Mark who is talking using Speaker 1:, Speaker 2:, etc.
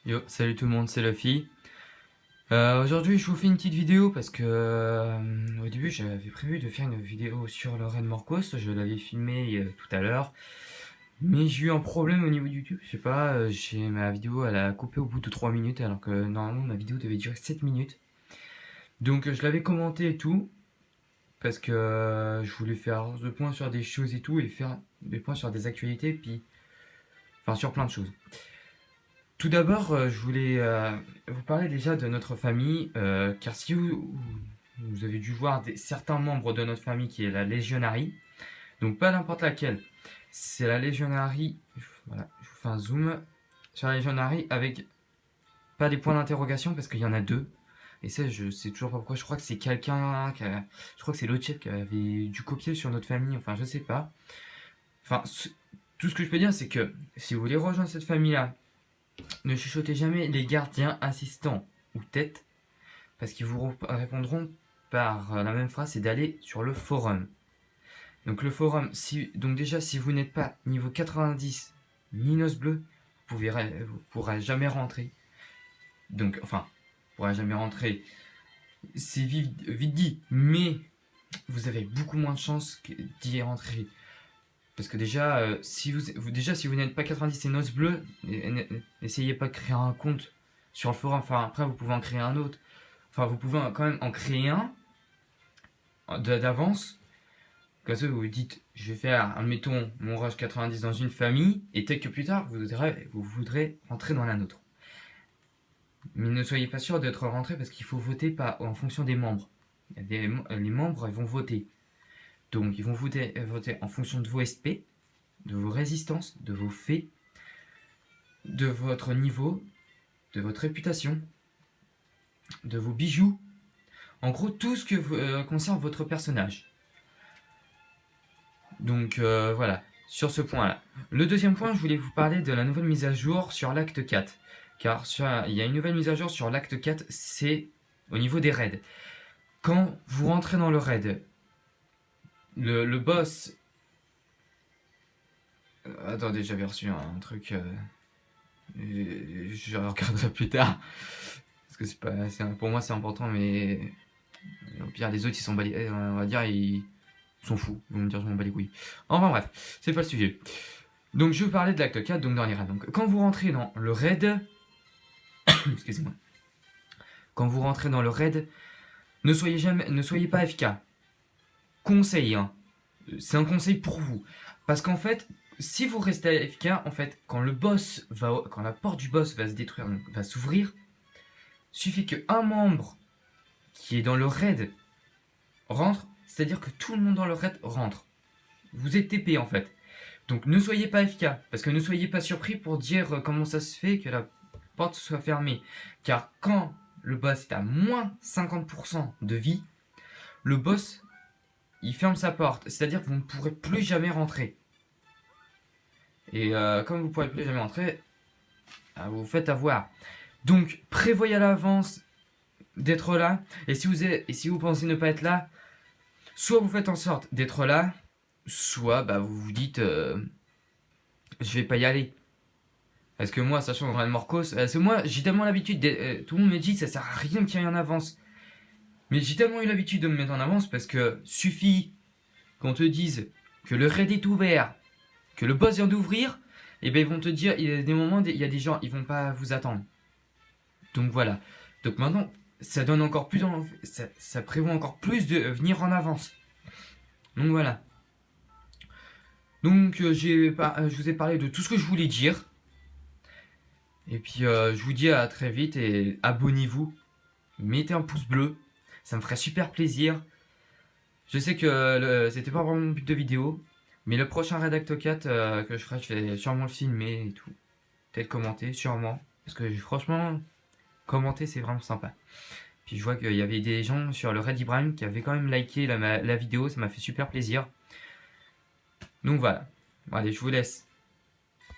Speaker 1: Yo, salut tout le monde, c'est Luffy. Aujourd'hui, je vous fais une petite vidéo parce que au début, j'avais prévu de faire une vidéo sur le Raid Morcos. Je l'avais filmé tout à l'heure, mais j'ai eu un problème au niveau de YouTube. Je sais pas, ma vidéo elle a coupé au bout de 3 minutes alors que normalement ma vidéo devait durer 7 minutes. Donc je l'avais commenté et tout parce que je voulais faire le point sur des choses et tout et faire des points sur des actualités, puis enfin sur plein de choses. Tout d'abord, je voulais vous parler déjà de notre famille, car si vous avez dû voir certains membres de notre famille qui est la Legionary, donc pas n'importe laquelle, c'est la Legionary, voilà, je vous fais un zoom sur la Legionary avec pas des points d'interrogation parce qu'il y en a deux, et ça je sais toujours pas pourquoi, je crois que c'est quelqu'un, je crois que c'est l'autre chef qui avait dû copier sur notre famille, enfin je sais pas, enfin tout ce que je peux dire c'est que si vous voulez rejoindre cette famille-là, ne chuchotez jamais les gardiens, assistants ou têtes, parce qu'ils vous répondront par la même phrase, c'est d'aller sur le forum. Donc le forum, donc déjà si vous n'êtes pas niveau 90 ni noce bleu, vous ne pourrez jamais rentrer. Donc enfin, vous pourrez jamais rentrer, c'est vite dit, mais vous avez beaucoup moins de chances d'y rentrer. Parce que déjà, si vous n'êtes pas 90 et noce bleu, n'essayez pas de créer un compte sur le forum. Enfin, après, vous pouvez en créer un autre. Enfin, vous pouvez quand même en créer un d'avance. Comme ça, vous vous dites, je vais faire, admettons, mon rush 90 dans une famille, et peut-être que plus tard, vous voudrez rentrer dans la nôtre. Mais ne soyez pas sûr d'être rentré parce qu'il faut voter en fonction des membres. Les membres ils vont voter. Donc, ils vont voter en fonction de vos SP, de vos résistances, de vos faits, de votre niveau, de votre réputation, de vos bijoux. En gros, tout ce que concerne votre personnage. Donc voilà, sur ce point-là. Le deuxième point, je voulais vous parler de la nouvelle mise à jour sur l'acte 4. Car il y a une nouvelle mise à jour sur l'acte 4, c'est au niveau des raids. Quand vous rentrez dans le raid, le boss... attendez, j'avais reçu un truc... je regarderai plus tard. Parce que pour moi c'est important, mais au pire les autres ils sont balayés, on va dire ils sont fous, ils vont me dire je m'en bats les couilles. Enfin bref, c'est pas le sujet. Donc je vais vous parler de l'acte 4, donc dernier raid. Donc quand vous rentrez dans le raid, excusez-moi, quand vous rentrez dans le raid, ne soyez pas AFK. Conseil, hein. C'est un conseil pour vous. Parce qu'en fait, si vous restez AFK, en fait, quand la porte du boss va se détruire, donc va s'ouvrir, suffit qu'un membre qui est dans le raid rentre, c'est-à-dire que tout le monde dans le raid rentre. Vous êtes TP en fait. Donc ne soyez pas AFK, parce que ne soyez pas surpris pour dire comment ça se fait que la porte soit fermée. Car quand le boss est à moins 50% de vie, le boss il ferme sa porte, c'est-à-dire que vous ne pourrez plus jamais rentrer. Et comme vous ne pourrez plus jamais rentrer, vous vous faites avoir. Donc prévoyez à l'avance d'être là, et si vous pensez ne pas être là, soit vous faites en sorte d'être là, soit vous vous dites je vais pas y aller. Parce que moi, sachant qu'on a de Morcos, parce que moi j'ai tellement l'habitude, tout le monde me dit que ça sert à rien qu'il y ait en avance. Mais j'ai tellement eu l'habitude de me mettre en avance parce que suffit qu'on te dise que le raid est ouvert, que le boss vient d'ouvrir, et ben ils vont te dire, il y a des moments, il y a des gens, ils vont pas vous attendre. Donc voilà. Donc maintenant, ça donne encore plus, ça prévoit encore plus de venir en avance. Donc voilà. Donc je vous ai parlé de tout ce que je voulais dire. Et puis je vous dis à très vite et abonnez-vous. Mettez un pouce bleu. Ça me ferait super plaisir. Je sais que c'était pas vraiment mon but de vidéo. Mais le prochain Raid Acte 4 que je ferai, je vais sûrement le filmer et tout. Peut-être commenter, sûrement. Parce que franchement, commenter c'est vraiment sympa. Puis je vois qu'il y avait des gens sur le Raid Ibrahim qui avaient quand même liké la vidéo. Ça m'a fait super plaisir. Donc voilà. Bon, allez, je vous laisse.